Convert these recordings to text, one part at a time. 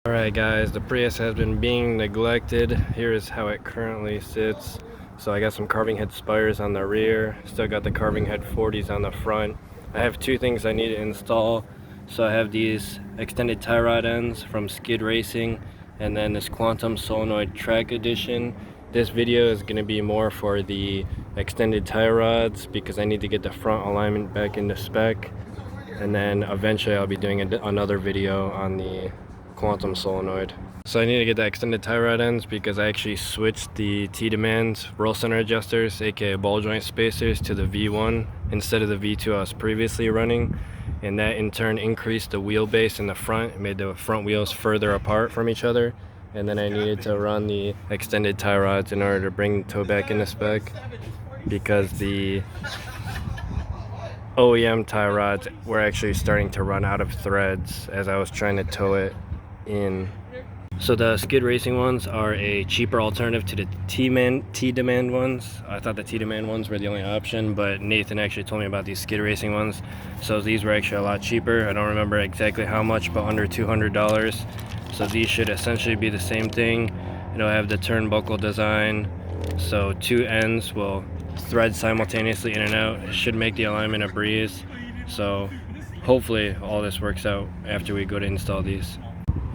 Alright guys, the Prius has been being neglected. Here is how it currently sits. So I got some carving head spires on the rear, still got the carving head 40s on the front. I have two things I need to install. So I have these extended tie rod ends from Skid Racing, and then this Quantum Solenoid Track Edition. This video is going to be more for the extended tie rods because I need to get the front alignment back into spec. And then eventually I'll be doing another video on the Quantum Solenoid. So I need to get the extended tie rod ends because I actually switched the T-Demand roll center adjusters, aka ball joint spacers, to the V1 instead of the V2 I was previously running, and that in turn increased the wheelbase in the front. It made the front wheels further apart from each other, and then I needed to run the extended tie rods in order to bring the tow back into spec because the OEM tie rods were actually starting to run out of threads as I was trying to tow it in. So the Skid Racing ones are a cheaper alternative to the T-Demand ones. I thought the T-Demand ones were the only option, but Nathan actually told me about these Skid Racing ones. So these were actually a lot cheaper. I don't remember exactly how much, but under $200. So these should essentially be the same thing. It'll have the turnbuckle design, so two ends will thread simultaneously in and out. It should make the alignment a breeze. So hopefully all this works out after we go to install these.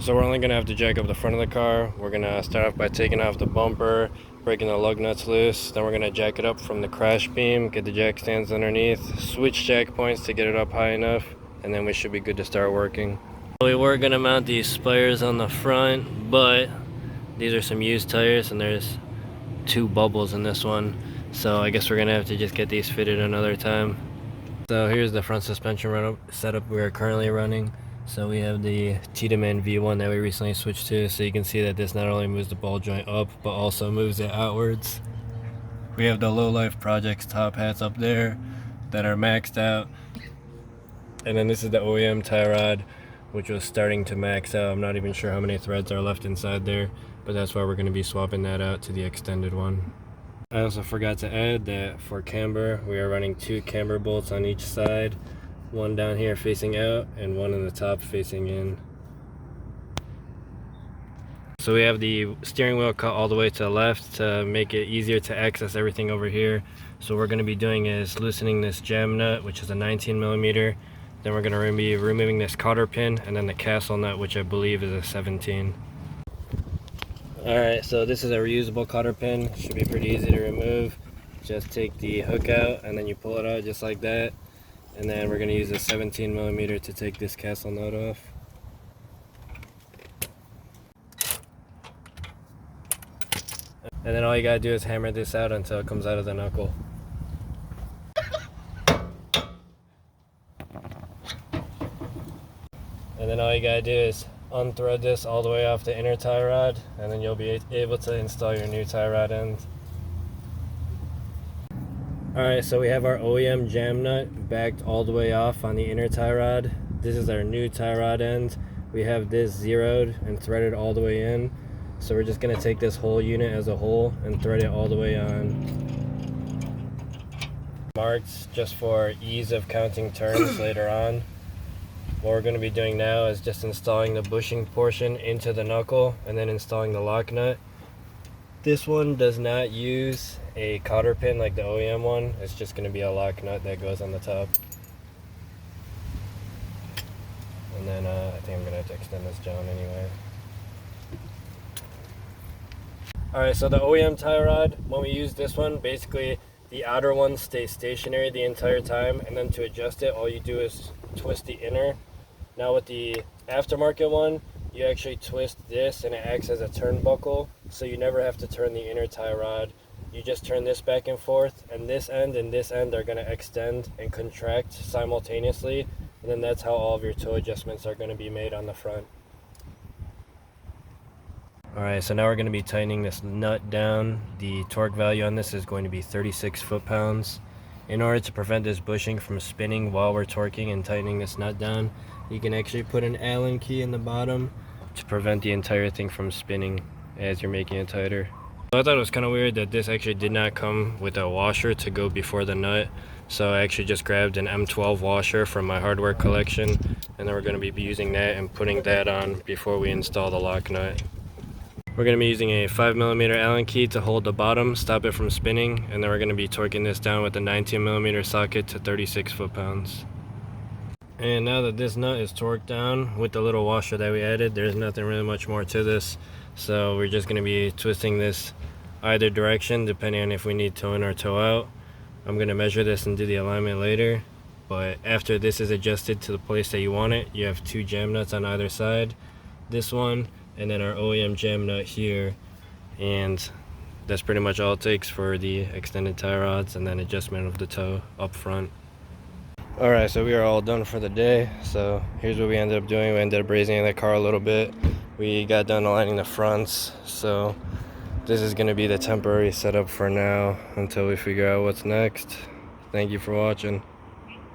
So we're only gonna have to jack up the front of the car. We're gonna start off by taking off the bumper, breaking the lug nuts loose. Then we're gonna jack it up from the crash beam, get the jack stands underneath, switch jack points to get it up high enough, and then we should be good to start working. We were gonna mount these spires on the front, but these are some used tires and there's two bubbles in this one. So I guess we're gonna have to just get these fitted another time. So here's the front suspension setup we are currently running. So we have the T-Demand V1 that we recently switched to, so you can see that this not only moves the ball joint up, but also moves it outwards. We have the Low Life Projects top hats up there that are maxed out. And then this is the OEM tie rod, which was starting to max out. I'm not even sure how many threads are left inside there, but that's why we're going to be swapping that out to the extended one. I also forgot to add that for camber, we are running two camber bolts on each side. One down here facing out and one in the top facing in. So we have the steering wheel cut all the way to the left to make it easier to access everything over here. So what we're going to be doing is loosening this jam nut, which is a 19mm. Then we're going to be removing this cotter pin and then the castle nut, which I believe is a 17. Alright, so this is a reusable cotter pin. Should be pretty easy to remove. Just take the hook out and then you pull it out just like that. And then we're going to use a 17mm to take this castle nut off. And then all you got to do is hammer this out until it comes out of the knuckle. And then all you got to do is unthread this all the way off the inner tie rod, and then you'll be able to install your new tie rod end. Alright, so we have our OEM jam nut backed all the way off on the inner tie rod. This is our new tie rod end. We have this zeroed and threaded all the way in. So we're just going to take this whole unit as a whole and thread it all the way on. Marked just for ease of counting turns later on. What we're going to be doing now is just installing the bushing portion into the knuckle and then installing the lock nut. This one does not use a cotter pin like the OEM one. It's just going to be a lock nut that goes on the top. And then I think I'm going to have to extend this down anyway. Alright, so the OEM tie rod, when we use this one, basically the outer one stays stationary the entire time, and then to adjust it, all you do is twist the inner. Now with the aftermarket one, you actually twist this and it acts as a turnbuckle, so you never have to turn the inner tie rod. You just turn this back and forth, and this end are going to extend and contract simultaneously, and then that's how all of your toe adjustments are going to be made on the front. Alright, so now we're going to be tightening this nut down. The torque value on this is going to be 36 foot-pounds. In order to prevent this bushing from spinning while we're torquing and tightening this nut down, you can actually put an Allen key in the bottom to prevent the entire thing from spinning as you're making it tighter. So I thought it was kind of weird that this actually did not come with a washer to go before the nut. So I actually just grabbed an M12 washer from my hardware collection, and then we're going to be using that and putting that on before we install the lock nut. We're going to be using a 5mm Allen key to hold the bottom, stop it from spinning, and then we're going to be torquing this down with a 19mm socket to 36 foot-pounds. And now that this nut is torqued down with the little washer that we added, there's nothing really much more to this. So we're just going to be twisting this either direction depending on if we need toe in or toe out. I'm going to measure this and do the alignment later. But after this is adjusted to the place that you want it, you have 2 jam nuts on either side. This one and then our OEM jam nut here. And that's pretty much all it takes for the extended tie rods and then adjustment of the toe up front. Alright, so we are all done for the day. So here's what we ended up doing. We ended up raising the car a little bit. We got done aligning the fronts. So this is going to be the temporary setup for now until we figure out what's next. Thank you for watching.